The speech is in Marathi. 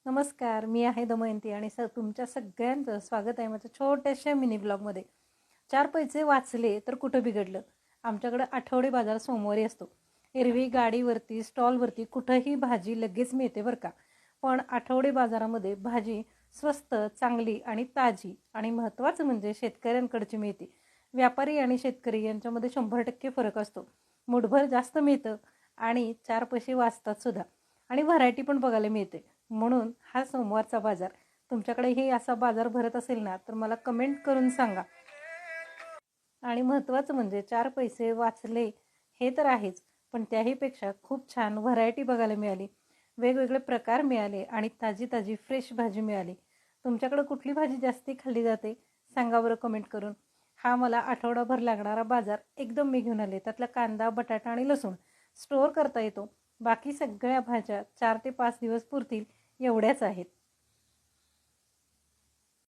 नमस्कार, मी आहे दमयंती आणि तुमच्या सगळ्यांचं स्वागत आहे माझ्या छोट्याशा मिनी ब्लॉगमध्ये. 4 पैसे वाचले तर कुठं बिघडलं. आमच्याकडं आठवडे बाजार सोमवारी असतो. एरवी गाडीवरती, स्टॉलवरती कुठंही भाजी लगेच मिळते बरं का. पण आठवडे बाजारामध्ये भाजी स्वस्त, चांगली आणि ताजी आणि महत्त्वाचं म्हणजे शेतकऱ्यांकडची मिळते. व्यापारी आणि शेतकरी यांच्यामध्ये 100% फरक असतो. मुठभर जास्त मिळतं आणि 4 पैसे वाचतात सुद्धा आणि व्हरायटी पण बघायला मिळते. म्हणून हा सोमवारचा बाजार तुमच्याकडेही असा बाजार भरत असेल ना, तर मला कमेंट करून सांगा. आणि महत्त्वाचं म्हणजे 4 पैसे वाचले हे तर आहेच, पण त्याहीपेक्षा खूप छान व्हरायटी बघायला मिळाली. वेगवेगळे प्रकार मिळाले आणि ताजी ताजी फ्रेश भाजी मिळाली. तुमच्याकडं कुठली भाजी जास्ती खाल्ली जाते सांगा बरं कमेंट करून. हा मला आठवडाभर लागणारा बाजार एकदम मी घेऊन आले. त्यातला कांदा, बटाटा आणि लसूण स्टोअर करता येतो. बाकी सगळ्या भाज्या 4 ते 5 दिवस पुरतील एवढ्याच आहेत.